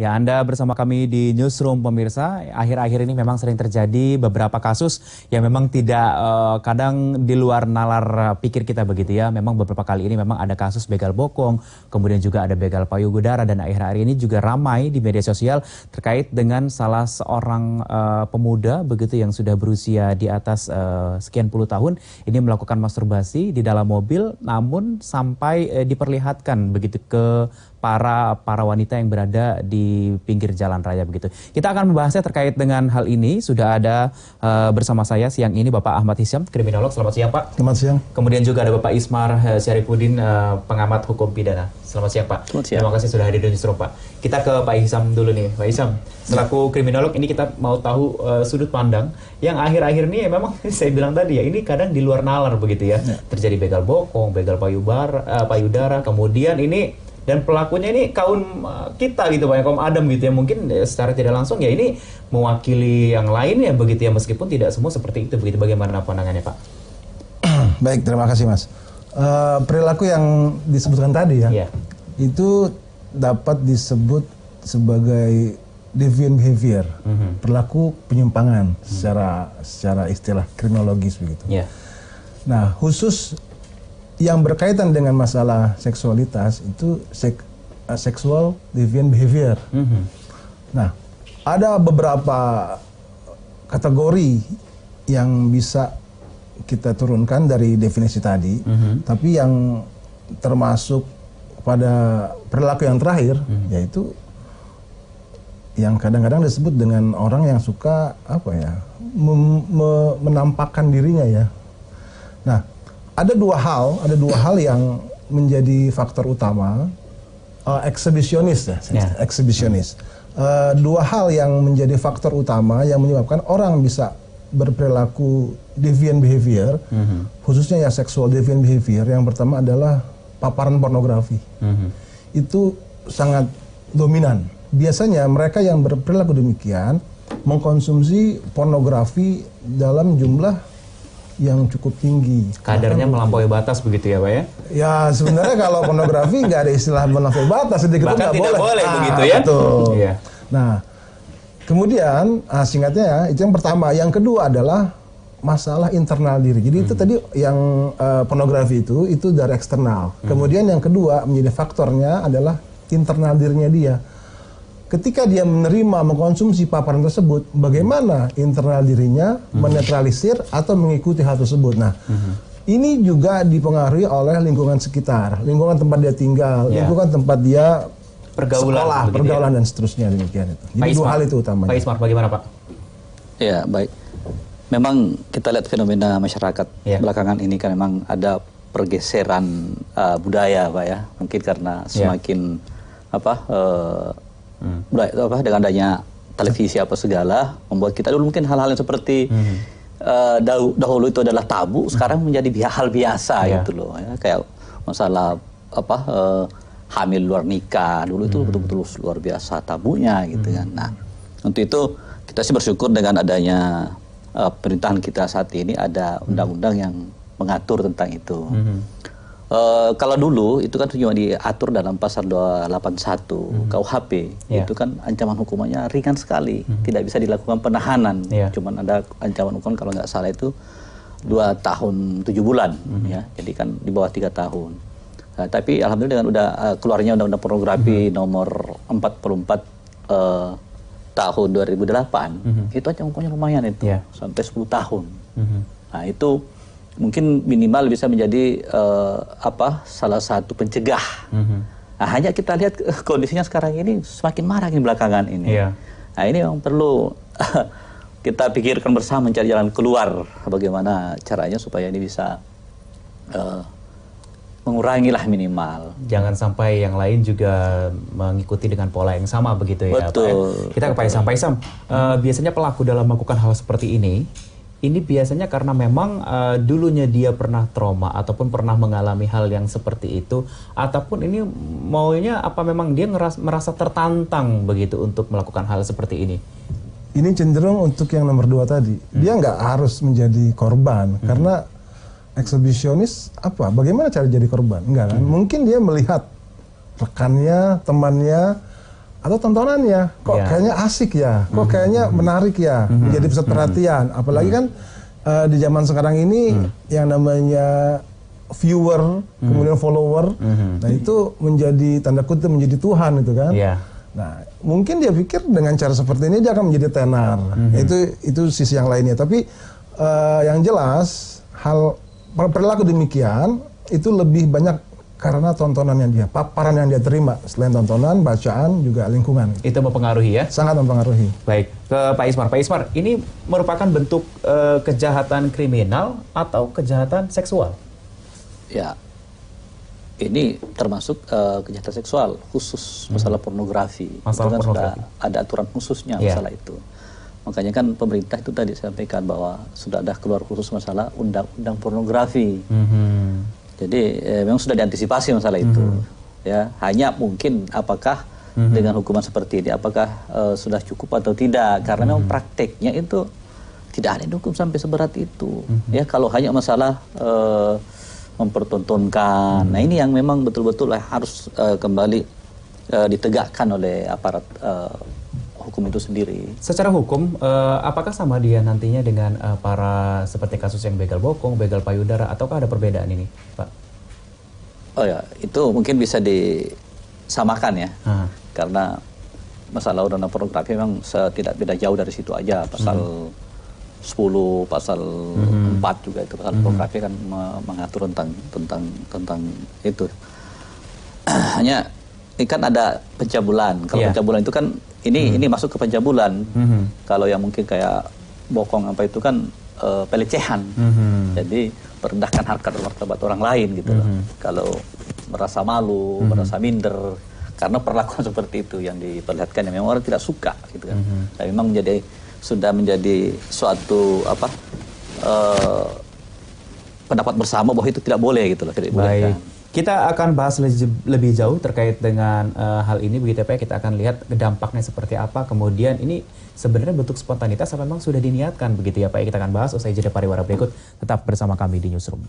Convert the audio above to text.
Ya, Anda bersama kami di Newsroom pemirsa. Akhir-akhir ini memang sering terjadi beberapa kasus yang memang tidak kadang di luar nalar pikir kita begitu ya. Memang beberapa kali ini memang ada kasus begal bokong, kemudian juga ada begal payudara, dan akhir-akhir ini juga ramai di media sosial terkait dengan salah seorang pemuda begitu yang sudah berusia di atas sekian puluh tahun ini melakukan masturbasi di dalam mobil, namun sampai diperlihatkan begitu ke para wanita yang berada di pinggir jalan raya begitu. Kita akan membahasnya terkait dengan hal ini. Sudah ada bersama saya siang ini Bapak Ahmad Hisyam, kriminolog. Selamat siang Pak. Selamat siang. Kemudian juga ada Bapak Ismar Syarifuddin, pengamat hukum pidana. Selamat siang Pak. Selamat siang. Terima kasih sudah hadir di Newsroom Pak. Kita ke Pak Hisyam dulu nih. Pak Hisyam, selaku kriminolog ini kita mau tahu sudut pandang yang akhir-akhir ini memang saya bilang tadi ya, ini kadang di luar nalar begitu ya. Terjadi begal bokong, begal payudara, kemudian ini dan pelakunya ini kaum kita gitu Pak, kaum Adam gitu ya, mungkin secara tidak langsung ya ini mewakili yang lain ya begitu ya, meskipun tidak semua seperti itu begitu. Bagaimana pandangannya Pak? Baik, terima kasih Mas. Perilaku yang disebutkan tadi ya, itu dapat disebut sebagai deviant behavior, perilaku penyimpangan secara istilah kriminologis begitu. Nah, khusus yang berkaitan dengan masalah seksualitas itu sexual deviant behavior. Nah, ada beberapa kategori yang bisa kita turunkan dari definisi tadi, tapi yang termasuk pada perilaku yang terakhir, yaitu yang kadang-kadang disebut dengan orang yang suka menampakkan dirinya ya. Nah, ada dua hal yang menjadi faktor utama, eksibisionis ya, eksibisionis. Dua hal yang menjadi faktor utama yang menyebabkan orang bisa berperilaku deviant behavior, khususnya ya sexual deviant behavior. Yang pertama adalah paparan pornografi. Itu sangat dominan. Biasanya mereka yang berperilaku demikian mengkonsumsi pornografi dalam jumlah yang cukup tinggi. Kadarnya melampaui batas begitu ya Pak ya? Ya sebenarnya kalau pornografi nggak ada istilah melampaui batas, sedikit bahkan tidak boleh begitu ya? Betul. Iya. Nah, kemudian singkatnya ya, itu yang pertama. Yang kedua adalah masalah internal diri. Jadi itu tadi yang pornografi itu dari eksternal. Kemudian yang kedua menjadi faktornya adalah internal dirinya dia. Ketika dia menerima, mengkonsumsi paparan tersebut, bagaimana internal dirinya menetralisir atau mengikuti hal tersebut. Nah, ini juga dipengaruhi oleh lingkungan sekitar, lingkungan tempat dia tinggal, lingkungan tempat dia sekolah, pergaulan dan seterusnya demikian itu. Jadi dua hal itu utamanya. Pak Ismar, bagaimana Pak? Ya, baik. Memang kita lihat fenomena masyarakat belakangan ini kan memang ada pergeseran budaya Pak ya. Mungkin karena semakin dengan adanya televisi apa segala membuat kita dulu mungkin hal-hal yang seperti dahulu itu adalah tabu, sekarang menjadi hal biasa gitu loh ya. Kayak masalah hamil luar nikah dulu itu betul-betul luar biasa tabunya gitu kan. Nah, untuk itu kita sih bersyukur dengan adanya pemerintahan kita saat ini ada undang-undang yang mengatur tentang itu. Kalau dulu itu kan cuma diatur dalam pasal 281 KUHP, itu kan ancaman hukumannya ringan sekali, tidak bisa dilakukan penahanan, cuman ada ancaman hukuman kalau nggak salah itu 2 tahun 7 bulan, ya, jadi kan di bawah 3 tahun. Nah, tapi alhamdulillah dengan udah keluarnya undang-undang pornografi nomor 44 tahun 2008, itu ancaman hukumannya lumayan itu, sampai 10 tahun. Nah itu mungkin minimal bisa menjadi salah satu pencegah. Nah, hanya kita lihat kondisinya sekarang ini semakin marah ini belakangan ini. Nah ini yang perlu kita pikirkan bersama, mencari jalan keluar bagaimana caranya supaya ini bisa mengurangilah minimal. Jangan sampai yang lain juga mengikuti dengan pola yang sama begitu ya Pak ya? Kita ke Pak Isam. Pak Isam, biasanya pelaku dalam melakukan hal seperti ini biasanya karena memang dulunya dia pernah trauma ataupun pernah mengalami hal yang seperti itu, ataupun ini maunya apa memang dia merasa tertantang begitu untuk melakukan hal seperti ini? Ini cenderung untuk yang nomor 2 tadi. Dia nggak harus menjadi korban karena eksibisionis bagaimana cara jadi korban? Enggak kan? Mungkin dia melihat rekannya, temannya atau tontonannya kok kayaknya asik ya, kok kayaknya menarik ya, menjadi pusat perhatian. Apalagi kan di zaman sekarang ini yang namanya viewer, kemudian follower, nah itu menjadi tanda kutip menjadi Tuhan itu kan. Nah mungkin dia pikir dengan cara seperti ini dia akan menjadi tenar. Itu sisi yang lainnya. Tapi yang jelas hal perilaku demikian itu lebih banyak karena tontonan yang dia, paparan yang dia terima. Selain tontonan, bacaan, juga lingkungan. Itu mempengaruhi ya? Sangat mempengaruhi. Baik, ke Pak Ismar. Pak Ismar, ini merupakan bentuk kejahatan kriminal atau kejahatan seksual? Ya, ini termasuk kejahatan seksual, khusus masalah pornografi. Masalah itu kan pornografi. sudah ada aturan khususnya masalah itu. Makanya kan pemerintah itu tadi saya sampaikan bahwa sudah ada keluar khusus masalah undang-undang pornografi. Jadi memang sudah diantisipasi masalah itu. Ya, hanya mungkin apakah dengan hukuman seperti ini, apakah sudah cukup atau tidak? Karena memang prakteknya itu tidak ada yang hukum sampai seberat itu. Ya, kalau hanya masalah mempertontonkan. Nah ini yang memang betul-betul harus kembali ditegakkan oleh aparat hukum itu sendiri. Secara hukum, apakah sama dia nantinya dengan para seperti kasus yang begal bokong, begal payudara, ataukah ada perbedaan ini, Pak? Oh ya, itu mungkin bisa disamakan ya, karena masalah undang-undang pornografi memang tidak beda jauh dari situ aja. Pasal 10, pasal 4 juga itu pasal pornografi kan mengatur tentang itu. Hanya ini kan ada pencabulan. Kalau pencabulan itu kan ini masuk ke pencabulan. Kalau yang mungkin kayak bokong apa itu kan pelecehan. Jadi merendahkan harkat dan martabat orang lain gitu loh. Kalau merasa malu, merasa minder karena perlakuan seperti itu yang diperlihatkan yang memang orang tidak suka gitu kan. Dan memang sudah menjadi suatu pendapat bersama bahwa itu tidak boleh gitu loh, tidak dibolehkan. Kita akan bahas lebih jauh terkait dengan hal ini begitu Pak. Kita akan lihat dampaknya seperti apa. Kemudian ini sebenarnya bentuk spontanitas atau memang sudah diniatkan begitu ya Pak. Kita akan bahas usai jeda pariwara berikut. Tetap bersama kami di Newsroom.